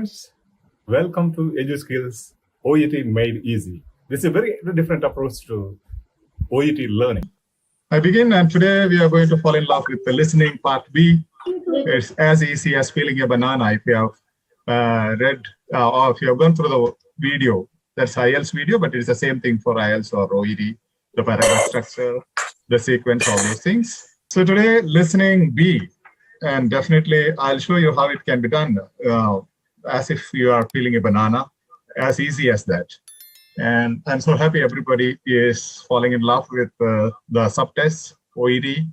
friends, welcome to Edu Skills OET Made Easy. This is a very different approach to OET learning. I begin, and today we are going to fall in love with the listening part B. It's as easy as peeling a banana. If you have read or if you have gone through the video, that's IELTS video, but it's the same thing for IELTS or OET, the paragraph structure, the sequence, all those things. So today, listening B, and definitely I'll show you how it can be done as if you are peeling a banana, as easy as that. And I'm so happy everybody is falling in love with the subtests, OET.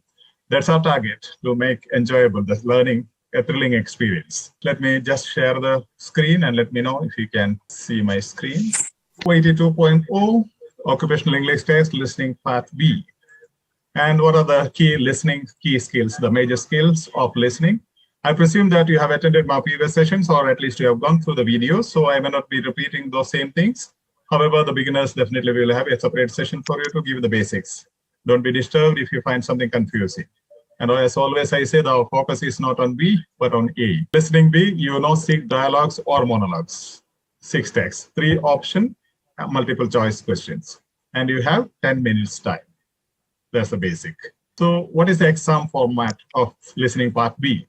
That's our target, to make enjoyable the learning a thrilling experience. Let me just share the screen and let me know if you can see my screen. OET 2.0, Occupational English Test, Listening Part B. And what are the key skills, the major skills of listening? I presume that you have attended my previous sessions, or at least you have gone through the videos, so I may not be repeating those same things. However, the beginners definitely will have a separate session for you to give the basics. Don't be disturbed if you find something confusing. And as always, I say the focus is not on B, but on A. Listening B, you know 6 dialogues or monologues, 6 texts, 3 option, multiple choice questions. And you have 10 minutes time. That's the basic. So what is the exam format of listening part B?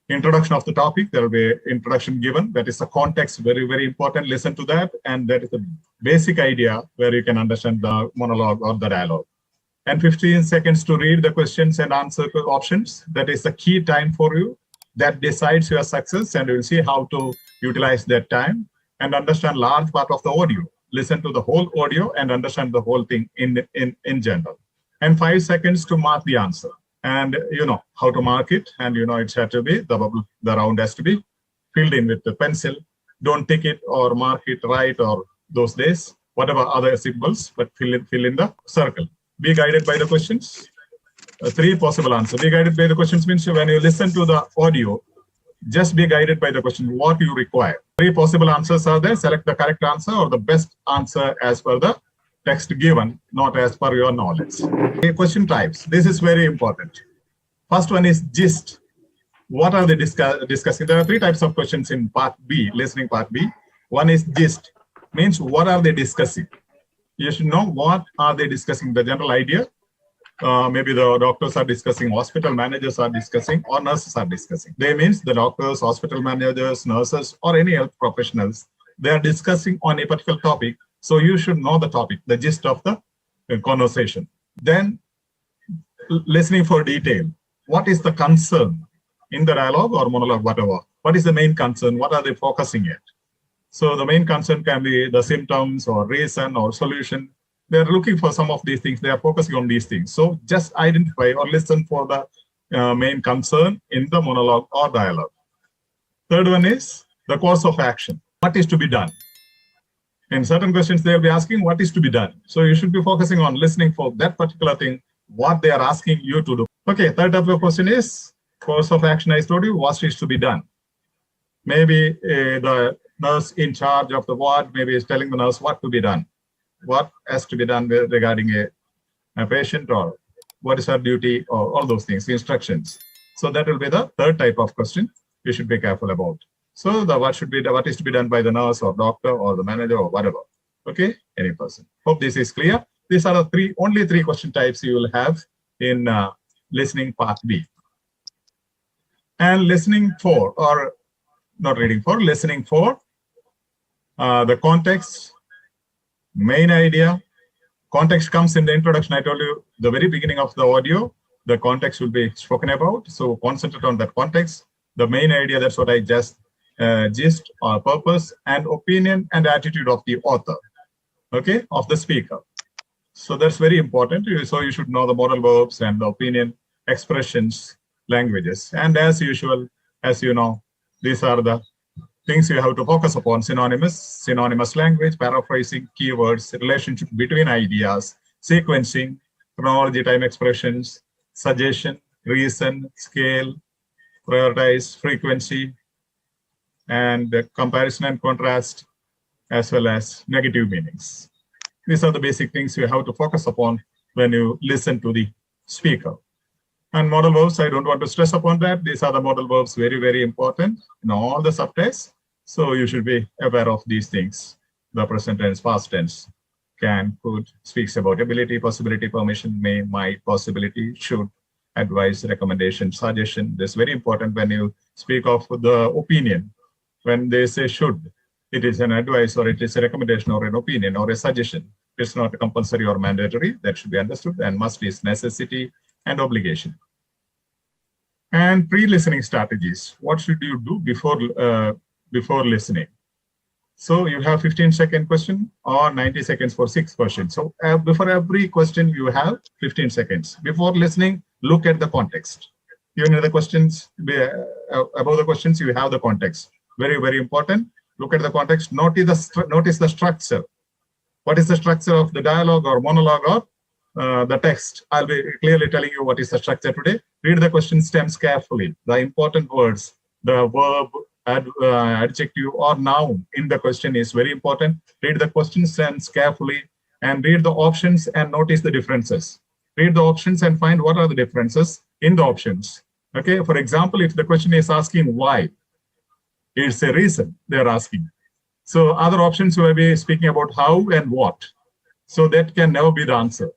Introduction of the topic, there will be introduction given. That is the context, very, very important. Listen to that. And that is the basic idea where you can understand the monologue or the dialogue. And 15 seconds to read the questions and answer options. That is the key time for you. That decides your success, and you will see how to utilize that time and understand large part of the audio. Listen to the whole audio and understand the whole thing in general. And 5 seconds to mark the answer. And you know how to mark it, and you know it has to be, the round has to be filled in with the pencil. Don't tick it or mark it right or those days, whatever other symbols, but fill in the circle. Be guided by the questions. 3 possible answers. Be guided by the questions means when you listen to the audio, just be guided by the question, what you require. 3 possible answers are there. Select the correct answer or the best answer as per the text given, not as per your knowledge. Okay, question types. This is very important. First one is gist. What are they discussing? There are 3 types of questions in part B, listening part B. One is gist, means what are they discussing? You should know what are they discussing, the general idea. Maybe the doctors are discussing, hospital managers are discussing, or nurses are discussing. They means the doctors, hospital managers, nurses, or any health professionals. They are discussing on a particular topic. So you should know the topic, the gist of the conversation. Then listening for detail. What is the concern in the dialogue or monologue, whatever? What is the main concern? What are they focusing at? So the main concern can be the symptoms or reason or solution. They're looking for some of these things. They are focusing on these things. So just identify or listen for the main concern in the monologue or dialogue. Third one is the course of action. What is to be done? In certain questions, they'll be asking what is to be done. So you should be focusing on listening for that particular thing, what they are asking you to do. Okay, third type of question is course of action. I told you what is to be done. Maybe the nurse in charge of the ward maybe is telling the nurse what to be done. What has to be done regarding a patient, or what is her duty, or all those things, instructions. So that will be the third type of question you should be careful about. So what is to be done by the nurse or doctor or the manager or whatever. Okay, any person. Hope this is clear. These are the only three question types you will have in listening part B. And listening for, or not reading for, listening for the context, main idea. Context comes in the introduction. I told you the very beginning of the audio, the context will be spoken about. So concentrate on that context. The main idea, that's what I just gist or purpose, and opinion and attitude of the author, okay, of the speaker. So that's very important. So you should know the modal verbs and the opinion, expressions, languages. And as usual, as you know, these are the things you have to focus upon: synonymous language, paraphrasing, keywords, relationship between ideas, sequencing, chronology, time expressions, suggestion, reason, scale, prioritize, frequency, and comparison and contrast, as well as negative meanings. These are the basic things you have to focus upon when you listen to the speaker. And modal verbs, I don't want to stress upon that. These are the modal verbs, very, very important in all the subtests. So you should be aware of these things. The present tense, past tense, can, could, speaks about ability, possibility, permission, may, might, possibility, should, advice, recommendation, suggestion. This is very important when you speak of the opinion. When they say should, it is an advice or it is a recommendation or an opinion or a suggestion. It's not compulsory or mandatory. That should be understood. And must is necessity and obligation. And pre-listening strategies. What should you do before listening? So you have 15-second question or 90 seconds for 6 questions. So before every question, you have 15 seconds. Before listening, look at the context. Even the questions, above the questions, you have the context. Very, very important. Look at the context. Notice the structure. What is the structure of the dialogue or monologue or the text? I'll be clearly telling you what is the structure today. Read the question stems carefully. The important words, the verb, adjective or noun in the question is very important. Read the question stems carefully and read the options and notice the differences. Read the options and find what are the differences in the options. Okay, for example, if the question is asking why, it's a reason they're asking. So other options will be speaking about how and what. So that can never be the answer.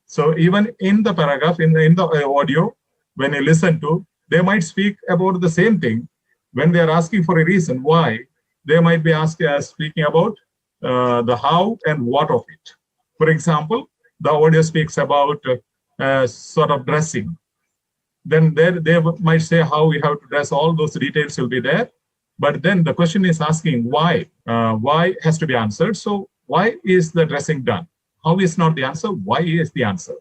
So even in the paragraph, in the audio, when you listen to, they might speak about the same thing. When they are asking for a reason why, they might be speaking about the how and what of it. For example, the audio speaks about sort of dressing. Then they might say how we have to dress. All those details will be there. But then the question is asking why. Why has to be answered. So why is the dressing done? How is not the answer? Why is the answer?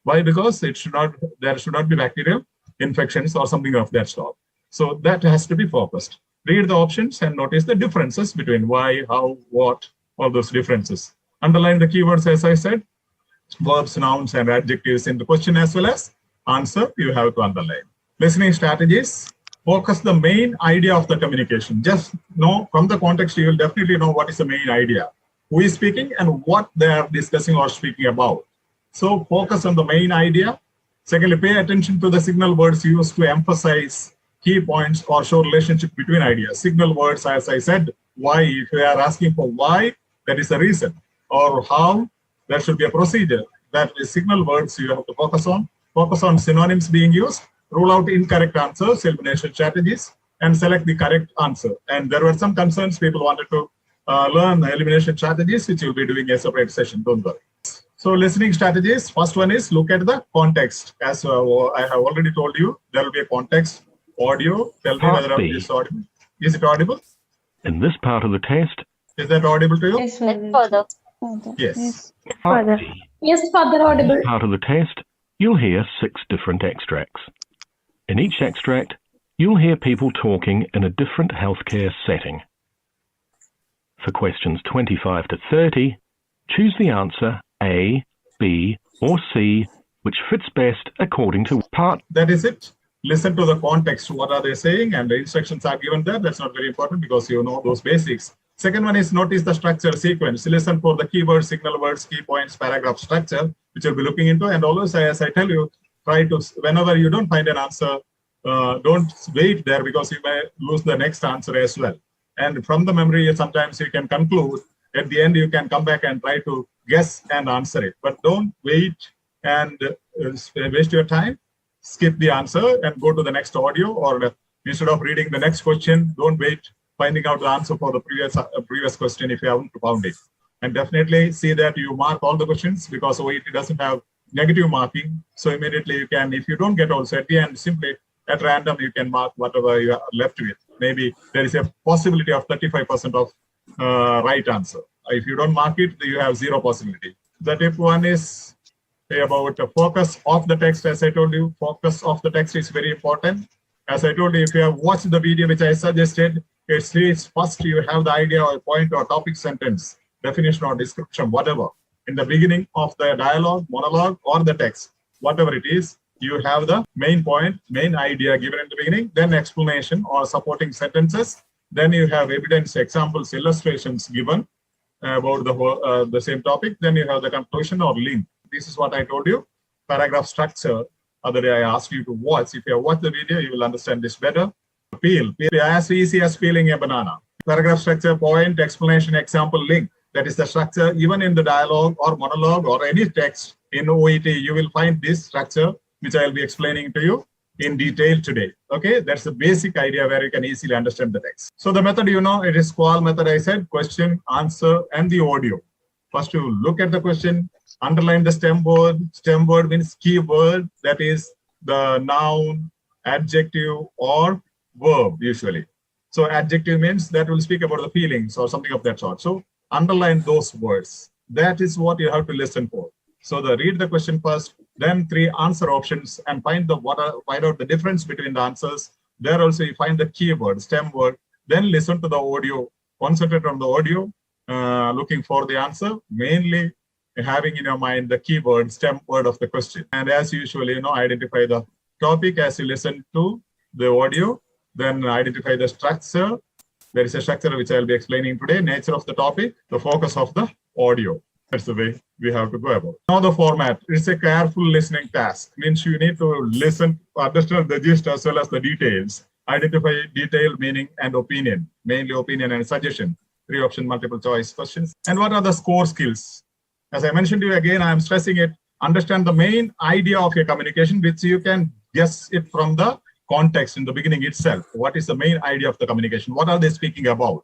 Why? Because there should not be bacterial infections or something of that sort. So that has to be focused. Read the options and notice the differences between why, how, what, all those differences. Underline the keywords, as I said, verbs, nouns, and adjectives in the question as well as answer, you have to underline. Listening strategies, focus the main idea of the communication. Just know from the context, you will definitely know what is the main idea, who is speaking and what they are discussing or speaking about. So focus on the main idea. Secondly, pay attention to the signal words used to emphasize key points or show relationship between ideas. Signal words, as I said, why, if you are asking for why, that is a reason, or how, there should be a procedure. That is signal words you have to focus on. Focus on synonyms being used, rule out incorrect answers, elimination strategies, and select the correct answer. And there were some concerns, people wanted to learn elimination strategies, which you'll be doing a separate session, don't worry. So listening strategies, first one is look at the context. As I have already told you, there will be a context. Audio, tell me whether it is audible. Is it audible? In this part of the test, is that audible to you? Yes, Father. Yes. Father. Yes, Father, audible. In this part of the test, you'll hear 6 different extracts. In each extract, you'll hear people talking in a different healthcare setting. For questions 25 to 30, choose the answer A, B, or C, which fits best according to part. That is it. Listen to the context. What are they saying? And the instructions are given there. That's not very important because you know those basics. Second one is notice the structure sequence. Listen for the keywords, signal words, key points, paragraph structure, which you'll be looking into. And always, as I tell you, try to, whenever you don't find an answer, don't wait there because you may lose the next answer as well. And from the memory, sometimes you can conclude. At the end, you can come back and try to guess and answer it. But don't wait and waste your time. Skip the answer and go to the next audio, or instead of reading the next question, don't wait finding out the answer for the previous question if you haven't found it. And definitely see that you mark all the questions because OET doesn't have negative marking. So immediately you can, if you don't get also at the end, simply at random, you can mark whatever you are left with. Maybe there is a possibility of 35% of right answer. If you don't mark it, you have 0 possibility. The tip 1 is about the focus of the text. As I told you, focus of the text is very important. As I told you, if you have watched the video which I suggested, it says first you have the idea or point or topic, sentence, definition or description, whatever. In the beginning of the dialogue, monologue, or the text, whatever it is, you have the main point, main idea given in the beginning, then explanation or supporting sentences. Then you have evidence, examples, illustrations given about the same topic. Then you have the conclusion or link. This is what I told you. Paragraph structure. Other day I asked you to watch. If you have watched the video, you will understand this better. Peel as easy as peeling a banana. paragraph structure, point, explanation, example, link. That is the structure. Even in the dialogue or monologue or any text in OET, you will find this structure, which I will be explaining to you in detail today. Okay, that's the basic idea where you can easily understand the text. So the method, it is SQUAL method. I said question, answer, and the audio. First, you look at the question, underline the stem word. Stem word means keyword, that is the noun, adjective, or verb usually. So adjective means that will speak about the feelings or something of that sort. So underline those words. That is what you have to listen for. So read the question first, then 3 answer options, and find out the difference between the answers. There also you find the keyword, stem word. Then listen to the audio. Concentrate on the audio, looking for the answer, mainly having in your mind the keyword, stem word of the question. And as usual, identify the topic as you listen to the audio. Then identify the structure. There is a structure which I will be explaining today. Nature of the topic, the focus of the audio. That's the way we have to go about. Now the format. It's a careful listening task. Means you need to listen, understand the gist as well as the details. Identify detail, meaning, and opinion. Mainly opinion and suggestion. 3 option multiple choice questions. And what are the score skills? As I mentioned to you again, I am stressing it. Understand the main idea of your communication, which you can guess it from the context in the beginning itself. What is the main idea of the communication? What are they speaking about?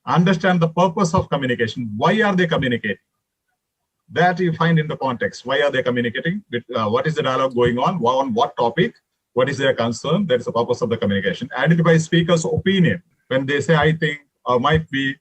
Understand the purpose of communication. Why are they communicating? That you find in the context. Why are they communicating? What is the dialogue going on? What topic? What is their concern? That is the purpose of the communication. Identify speaker's opinion. When they say, I think, or might be,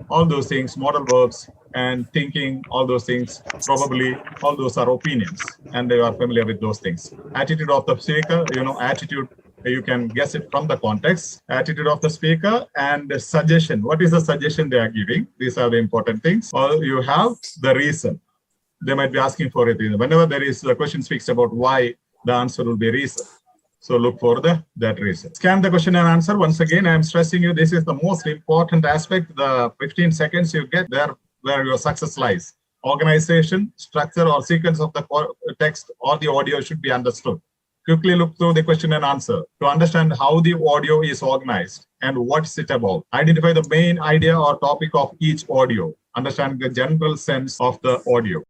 all those things, modal verbs and thinking, all those things, probably, all those are opinions, and they are familiar with those things. Attitude of the speaker, attitude, you can guess it from the context. Attitude of the speaker and the suggestion. What is the suggestion they are giving? These are the important things. Or you have the reason. They might be asking for it. Whenever there is the question speaks about why, the answer will be reason. So look for that reason. Scan the question and answer. Once again, I am stressing you, this is the most important aspect. The 15 seconds you get there where your success lies. Organization, structure, or sequence of the text or the audio should be understood. Quickly look through the question and answer to understand how the audio is organized and what's it about. Identify the main idea or topic of each audio. Understand the general sense of the audio.